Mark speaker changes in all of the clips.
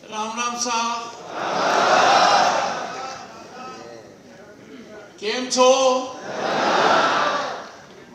Speaker 1: राम राम साहब केम छो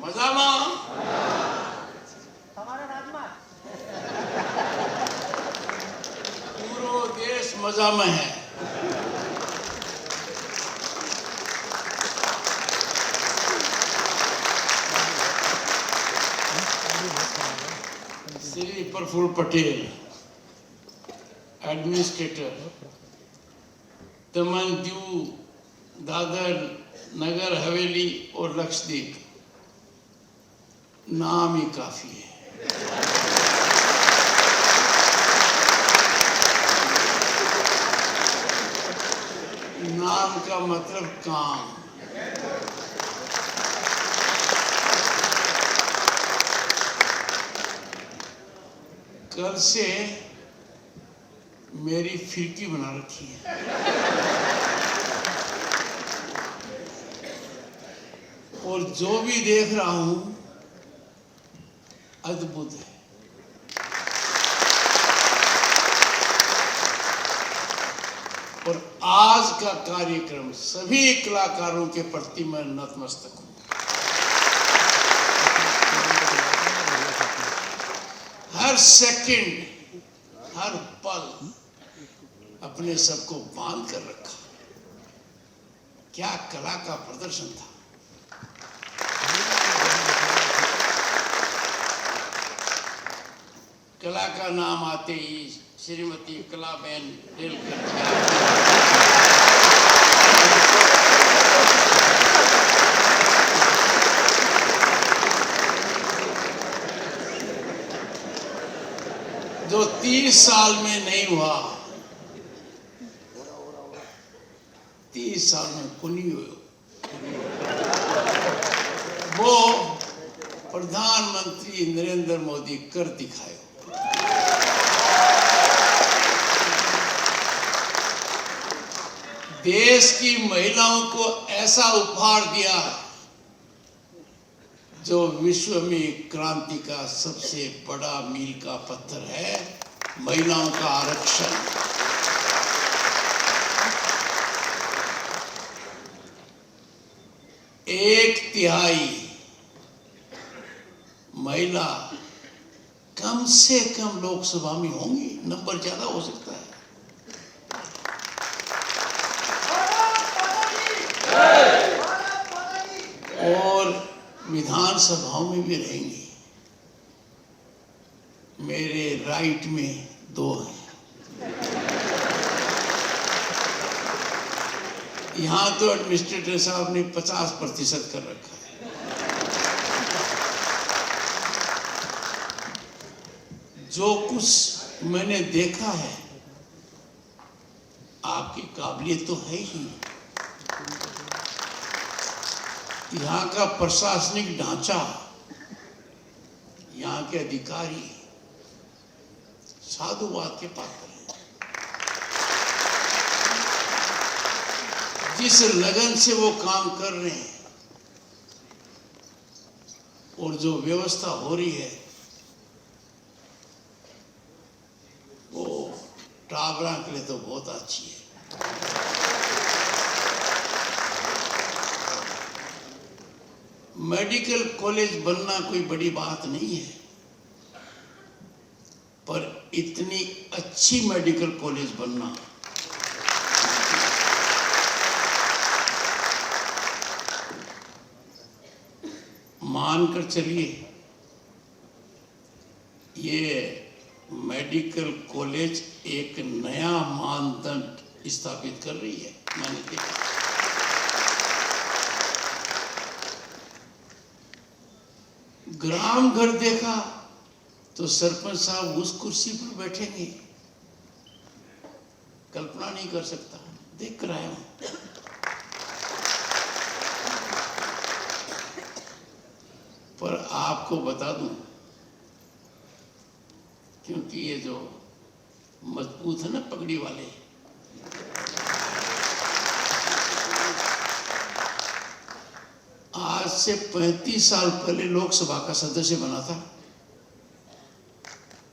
Speaker 1: मजाમાં पूरो देश मजाમાં है। श्री प्रफुल्ल पटेल एडमिनिस्ट्रेटर दमन दीव दादर नगर हवेली और लक्षद्वीप नाम ही काफी है। नाम का मतलब काम। कल से मेरी फिरकी बना रखी है। और जो भी देख रहा हूं अद्भुत है। और आज का कार्यक्रम सभी कलाकारों के प्रति मैं नतमस्तक हूं। हर सेकंड हर पल अपने सबको बांध कर रखा। क्या कला का प्रदर्शन था। कला का नाम आते ही श्रीमती कलाबेन डेलकर जो 30 साल में नहीं हुआ, 30 साल में कुनी हुए, वो प्रधानमंत्री नरेंद्र मोदी कर दिखाए। देश की महिलाओं को ऐसा उपहार दिया जो विश्व में क्रांति का सबसे बड़ा मील का पत्थर है, महिलाओं का आरक्षण। एक तिहाई महिला कम से कम लोकसभा में होंगी, नंबर ज्यादा हो सकता है। और विधानसभाओं में भी रहेंगी। मेरे राइट में 2 हैं। यहां तो एडमिनिस्ट्रेटर साहब ने 50% कर रखा है। जो कुछ मैंने देखा है, आपकी काबिलियत तो है ही। यहाँ का प्रशासनिक ढांचा, यहाँ के अधिकारी साधुवाद के पात्र हैं। जिस लगन से वो काम कर रहे हैं और जो व्यवस्था हो रही है, वो टाबरा के लिए तो बहुत अच्छी है। मेडिकल कॉलेज बनना कोई बड़ी बात नहीं है, पर इतनी अच्छी मेडिकल कॉलेज बनना मानकर चलिए। ये मेडिकल कॉलेज एक नया मानदंड स्थापित कर रही है। मैंने देखा ग्राम घर देखा तो सरपंच साहब उस कुर्सी पर बैठेंगे, कल्पना नहीं कर सकता। देख कर आया हूं। पर आपको बता दूं, क्योंकि ये जो मजबूत है ना पगड़ी वाले, आज से 35 साल पहले लोकसभा का सदस्य बना था।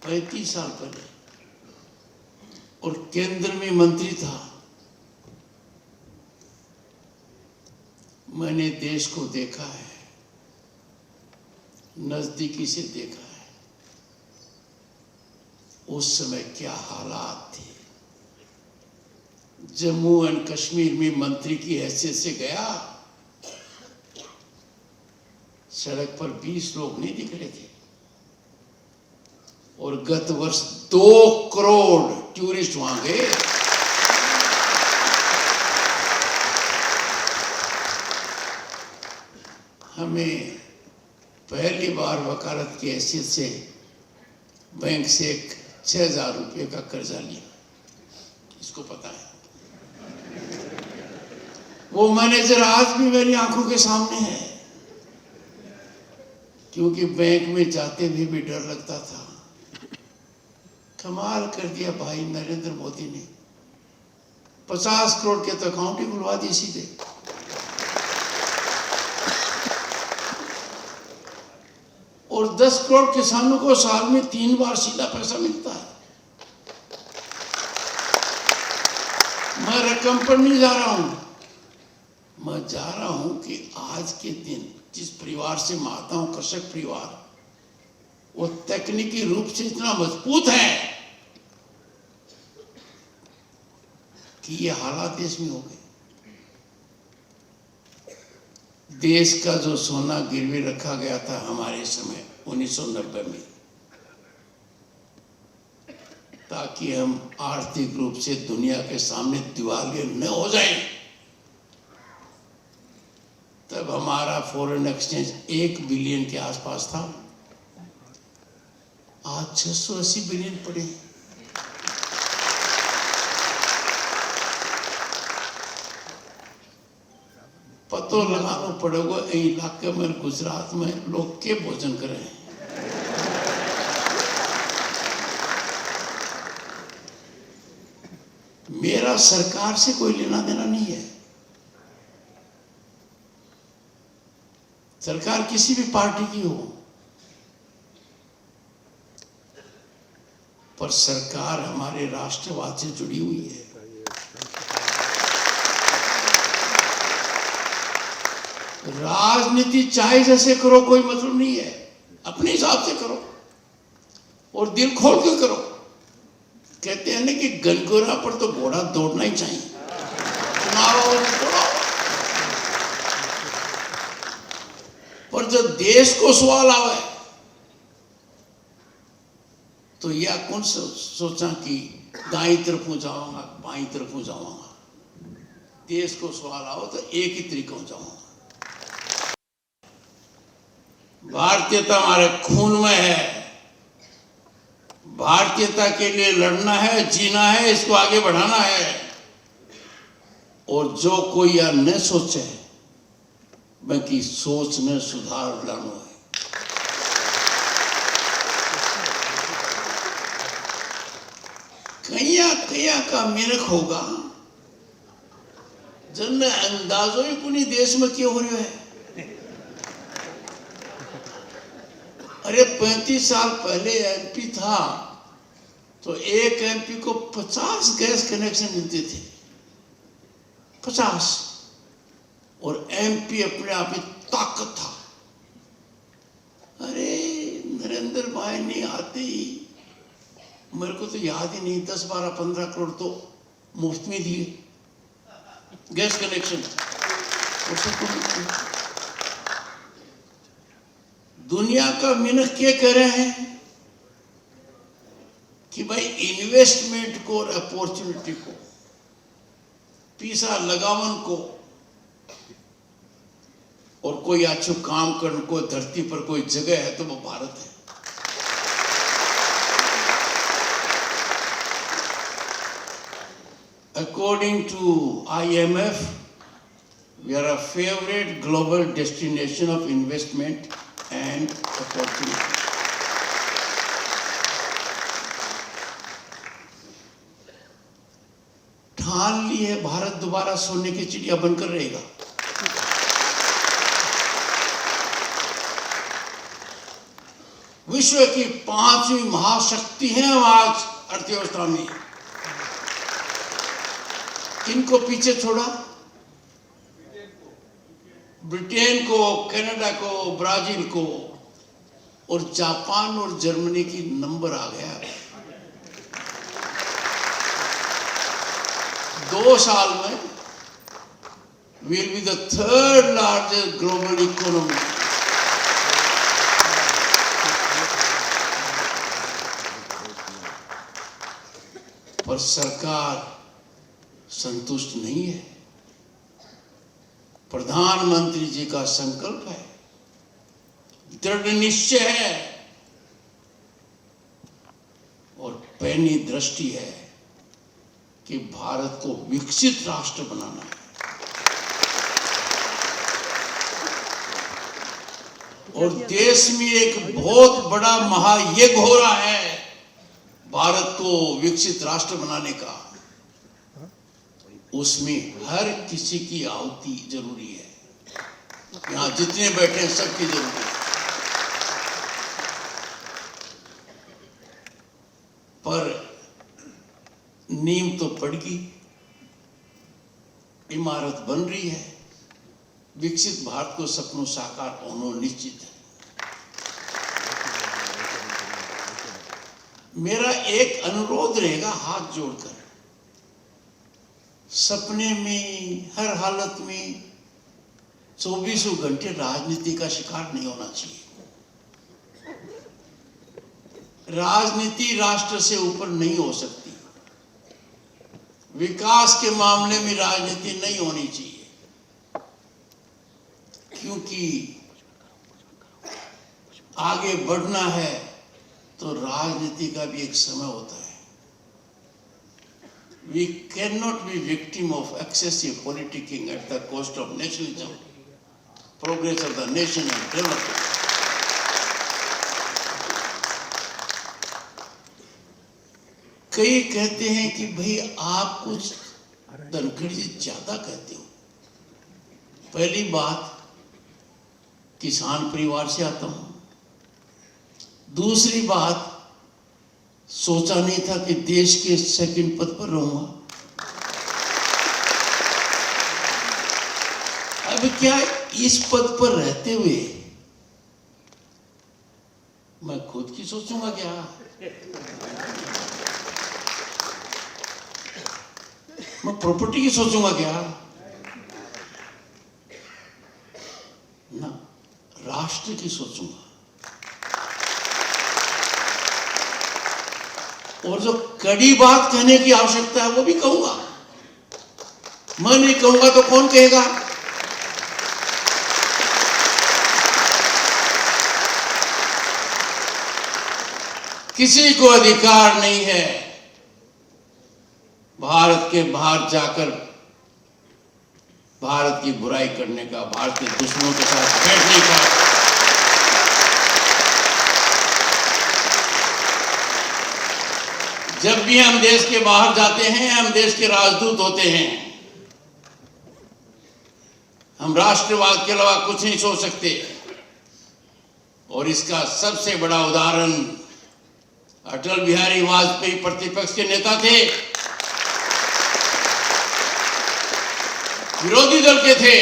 Speaker 1: 35 साल पहले और केंद्र में मंत्री था। मैंने देश को देखा है, नजदीकी से देखा है। उस समय क्या हालात थे। जम्मू एंड कश्मीर में मंत्री की हैसियत से गया, सड़क पर 20 लोग नहीं दिख रहे थे। और गत वर्ष 2 करोड़ टूरिस्ट वहां गए। हमें पहली बार वकालत की हैसियत से बैंक से एक 6,000 रुपये का कर्जा लिया। इसको पता है। वो मैनेजर आज भी मेरी आंखों के सामने है, क्योंकि बैंक में जाते हुए भी डर लगता था। कमाल कर दिया भाई नरेंद्र मोदी ने। 50 करोड़ के तो अकाउंट ही खुलवा दिए सीधे। और 10 करोड़ किसानों को साल में 3 बार सीधा पैसा मिलता है। मैं रकम पर नहीं जा रहा हूं, मैं जा रहा हूं कि आज के दिन जिस परिवार से मैं आता हूं, कृषक परिवार, वो तकनीकी रूप से इतना मजबूत है कि ये हालात देश में हो गए। देश का जो सोना गिरवी रखा गया था हमारे समय 1990 में, ताकि हम आर्थिक रूप से दुनिया के सामने दिवालिया न हो जाए, तब हमारा फॉरेन एक्सचेंज 1 बिलियन के आसपास था। आज 680 बिलियन पड़े। पतो लगाना पड़ेगा इलाके में, गुजरात में लोग के भोजन करें। मेरा सरकार से कोई लेना देना नहीं है। सरकार किसी भी पार्टी की हो, पर सरकार हमारे राष्ट्रवाद से जुड़ी हुई है। राजनीति चाहे जैसे करो, कोई मतलब नहीं है। अपने हिसाब से करो और दिल खोल के करो। कहते हैं ना कि गनगोरा पर तो घोड़ा दौड़ना ही चाहिए। चुनाव दौड़ो, पर जब देश को सवाल आवे तो यह कौन सोचा कि दाई तरफ जाऊंगा बाई तरफ जाऊंगा। देश को सवाल आओ तो एक ही तरीकों जाऊंगा। भारतीयता हमारे खून में है। भारतीयता के लिए लड़ना है, जीना है, इसको आगे बढ़ाना है। और जो कोई यह न सोचे, बाकी सोच में सुधार लाना है। कया कया का मेरख होगा जन अंदाजो ही पुनी देश में क्यों हो रहा है। अरे 35 साल पहले एमपी था तो एक एमपी को 50 गैस कनेक्शन मिलते थे, 50। और एमपी अपने आप में ताकत था। अरे नरेंद्र भाई ने आते ही, मेरे को तो याद ही नहीं, 10, 12, 15 करोड़ तो मुफ्त में दिए गैस कनेक्शन। दुनिया का मिनख क्या कह रहे हैं कि भाई इन्वेस्टमेंट को और अपॉर्चुनिटी को, पैसा लगावन को और कोई अच्छो काम करने को धरती पर कोई जगह है तो वो भारत है। According to IMF, we are a favorite global destination of investment and opportunity. ठान ली है भारत दोबारा सोने की चिड़िया बनकर रहेगा। विश्व की 5वीं महाशक्ति है आज अर्थव्यवस्था में। किनको पीछे छोड़ा? ब्रिटेन को, कनाडा को, ब्राजील को, और जापान और जर्मनी की नंबर आ गया। 2 साल में we'll be the 3rd largest global economy. पर सरकार संतुष्ट नहीं है। प्रधानमंत्री जी का संकल्प है, दृढ़ निश्चय है और पैनी दृष्टि है कि भारत को विकसित राष्ट्र बनाना है। और देश में एक बहुत बड़ा महायज्ञ हो रहा है भारत को विकसित राष्ट्र बनाने का। उसमें हर किसी की आहुति जरूरी है। यहां जितने बैठे हैं सबकी जरूरी है। पर नींव तो पड़ गई, इमारत बन रही है। विकसित भारत को सपनों साकार होना निश्चित है। मेरा एक अनुरोध रहेगा, हाथ जोड़कर, सपने में हर हालत में 24 घंटे राजनीति का शिकार नहीं होना चाहिए। राजनीति राष्ट्र से ऊपर नहीं हो सकती। विकास के मामले में राजनीति नहीं होनी चाहिए, क्योंकि आगे बढ़ना है तो राजनीति का भी एक समय होता है। We cannot be victim of excessive politicking at the cost of nationalism, progress of the nation and development. कई कहते हैं कि भाई आप कुछ धनखड़ जी ज्यादा कहते हो। पहली बात, किसान परिवार से आता हूं। दूसरी बात, सोचा नहीं था कि देश के सेकंड पद पर रहूंगा। अब क्या इस पद पर रहते हुए मैं खुद की सोचूंगा क्या? मैं प्रॉपर्टी की सोचूंगा क्या? ना, राष्ट्र की सोचूंगा। और जो कड़ी बात कहने की आवश्यकता है वो भी कहूंगा। मैं नहीं कहूंगा तो कौन कहेगा? किसी को अधिकार नहीं है भारत के बाहर जाकर भारत की बुराई करने का, भारत के दुश्मनों के साथ बैठने का। जब भी हम देश के बाहर जाते हैं, हम देश के राजदूत होते हैं। हम राष्ट्रवाद के अलावा कुछ नहीं सोच सकते। और इसका सबसे बड़ा उदाहरण अटल बिहारी वाजपेयी प्रतिपक्ष के नेता थे, विरोधी दल के थे,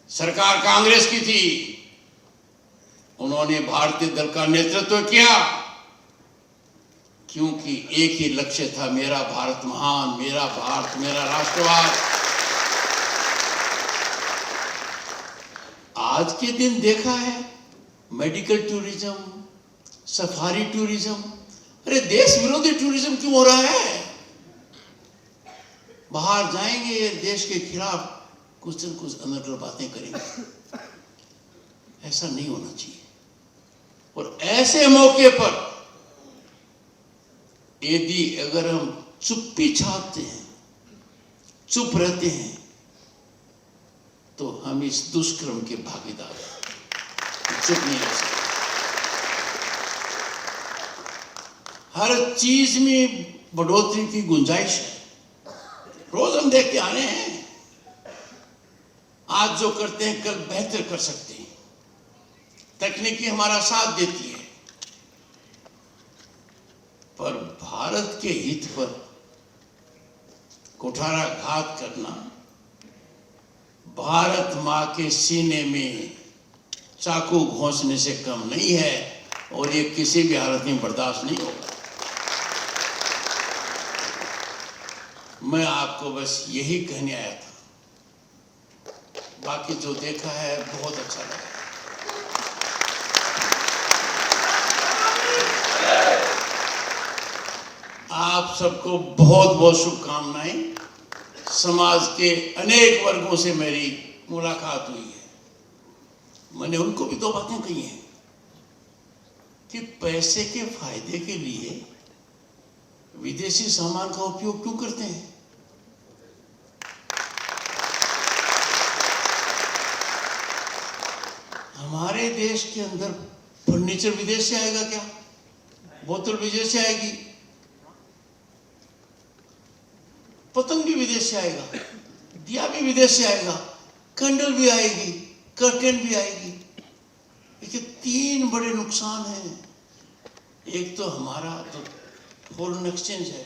Speaker 1: सरकार कांग्रेस की थी। उन्होंने भारतीय दल का नेतृत्व किया, क्योंकि एक ही लक्ष्य था, मेरा भारत महान, मेरा भारत, मेरा राष्ट्रवाद। आज के दिन देखा है मेडिकल टूरिज्म, सफारी टूरिज्म। अरे देश विरोधी टूरिज्म क्यों हो रहा है? बाहर जाएंगे, देश के खिलाफ कुछ न कुछ अनर्गल बातें करेंगे। ऐसा नहीं होना चाहिए। और ऐसे मौके पर यदि अगर हम चुप्पी छापते हैं, चुप रहते हैं, तो हम इस दुष्कर्म के भागीदार हैं। चुप नहीं रह सकते। हर चीज में बढ़ोतरी की गुंजाइश है। रोज हम देखते आ रहे हैं, आज जो करते हैं कल बेहतर कर सकते हैं। तकनीकी हमारा साथ देती है। पर भारत के हित पर कुठाराघात करना भारत मां के सीने में चाकू घोंसने से कम नहीं है और ये किसी भी हालत में बर्दाश्त नहीं होगा। मैं आपको बस यही कहने आया था, बाकी जो देखा है बहुत अच्छा लगा। आप सबको बहुत बहुत शुभकामनाएं। समाज के अनेक वर्गों से मेरी मुलाकात हुई है। मैंने उनको भी दो बातें कही हैं कि पैसे के फायदे के लिए विदेशी सामान का उपयोग क्यों करते हैं। हमारे देश के अंदर फर्नीचर विदेश से आएगा क्या? बोतल विदेश से आएगी, पतंग भी विदेश से आएगा, दिया भी विदेश से आएगा, कैंडल भी आएगी, कर्टेन भी आएगी। देखिए, तीन बड़े नुकसान हैं। एक तो हमारा तो फॉरेन एक्सचेंज है,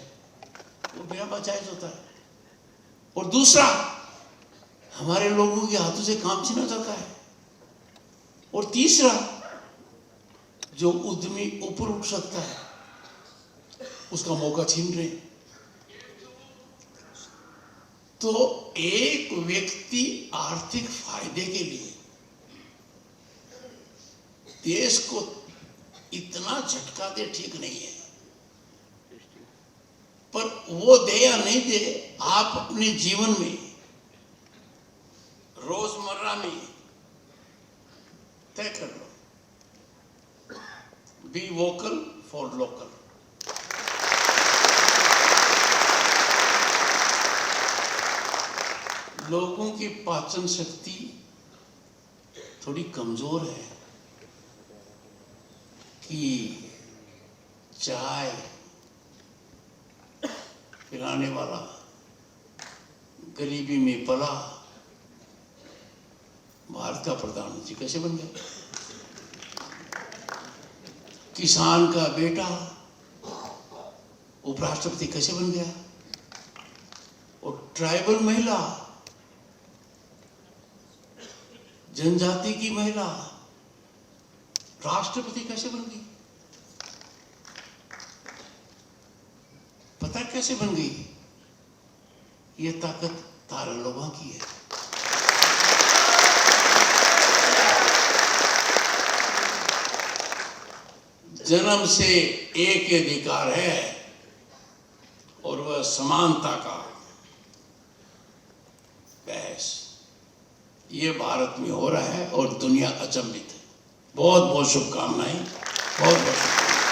Speaker 1: वो बिना बचाए होता है, और दूसरा हमारे लोगों के हाथों से काम छीना जाता है, और तीसरा जो उद्यमी ऊपर उठ सकता है उसका मौका छीन रहे। तो एक व्यक्ति आर्थिक फायदे के लिए देश को इतना झटका दे ठीक नहीं है, पर वो दे या नहीं दे, आप अपने जीवन में रोजमर्रा में तय कर लो। Be vocal for local. लोगों की पाचन शक्ति थोड़ी कमजोर है कि चाय पिलाने वाला गरीबी में पला भारत का प्रधानमंत्री कैसे बन गया, किसान का बेटा उपराष्ट्रपति कैसे बन गया, और ट्राइबल महिला, जनजाति की महिला राष्ट्रपति कैसे बन गई। पता कैसे बन गई? ये ताकत तारा लोगों की है। जन्म से एक ही अधिकार है और वह समानता का। बस ये भारत में हो रहा है और दुनिया अचंभित है। बहुत बहुत शुभकामनाएं, बहुत बहुत शुभकामनाएं।